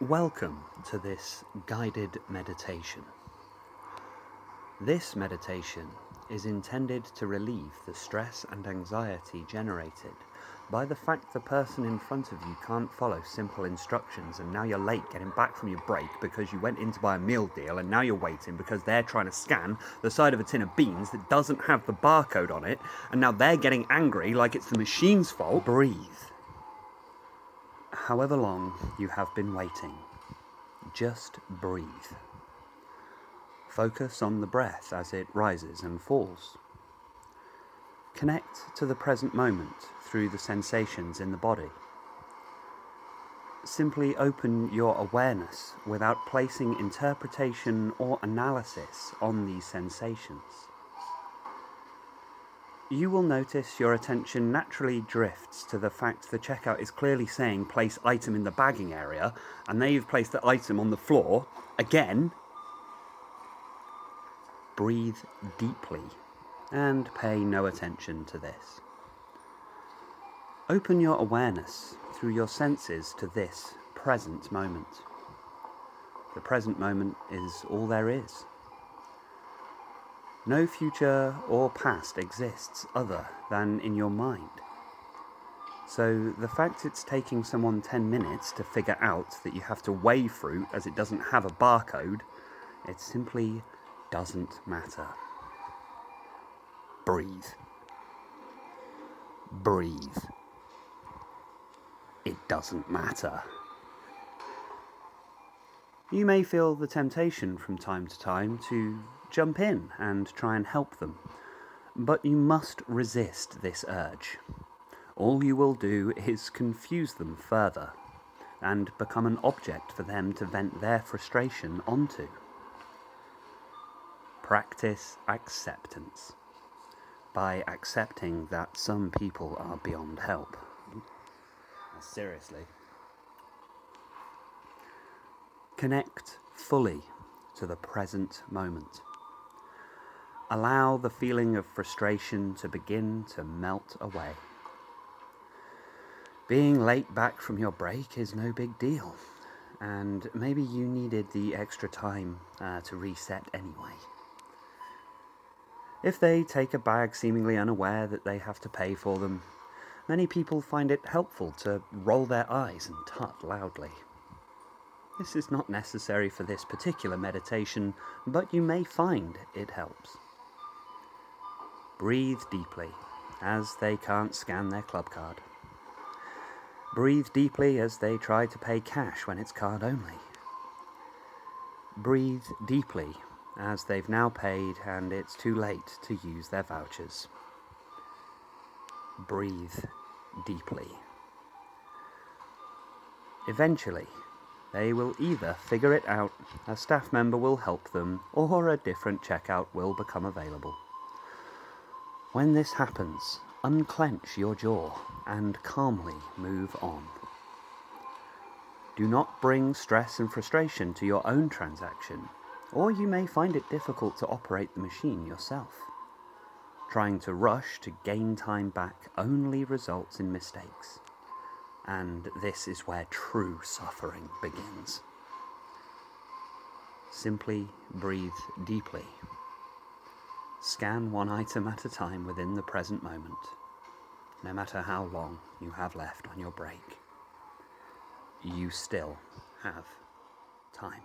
Welcome to this guided meditation. This meditation is intended to relieve the stress and anxiety generated by the fact the person in front of you can't follow simple instructions, and now you're late getting back from your break because you went in to buy a meal deal, and now you're waiting because they're trying to scan the side of a tin of beans that doesn't have the barcode on it, and now they're getting angry like it's the machine's fault. Breathe. However long you have been waiting, just breathe. Focus on the breath as it rises and falls. Connect to the present moment through the sensations in the body. Simply open your awareness without placing interpretation or analysis on these sensations. You will notice your attention naturally drifts to the fact the checkout is clearly saying place item in the bagging area, and they've placed the item on the floor again. Breathe deeply and pay no attention to this. Open your awareness through your senses to this present moment. The present moment is all there is. No future or past exists other than in your mind. So the fact it's taking someone 10 minutes to figure out that you have to weigh fruit as it doesn't have a barcode, it simply doesn't matter. Breathe. Breathe. It doesn't matter. You may feel the temptation from time to time to jump in and try and help them, but you must resist this urge. All you will do is confuse them further and become an object for them to vent their frustration onto. Practice acceptance by accepting that some people are beyond help. Seriously. Connect fully to the present moment. Allow the feeling of frustration to begin to melt away. Being late back from your break is no big deal, and maybe you needed the extra time to reset anyway. If they take a bag seemingly unaware that they have to pay for them, many people find it helpful to roll their eyes and tut loudly. This is not necessary for this particular meditation, but you may find it helps. Breathe deeply as they can't scan their club card. Breathe deeply as they try to pay cash when it's card only. Breathe deeply as they've now paid and it's too late to use their vouchers. Breathe deeply. Eventually, they will either figure it out, a staff member will help them, or a different checkout will become available. When this happens, unclench your jaw and calmly move on. Do not bring stress and frustration to your own transaction, or you may find it difficult to operate the machine yourself. Trying to rush to gain time back only results in mistakes. And this is where true suffering begins. Simply breathe deeply. Scan one item at a time within the present moment, no matter how long you have left on your break. You still have time.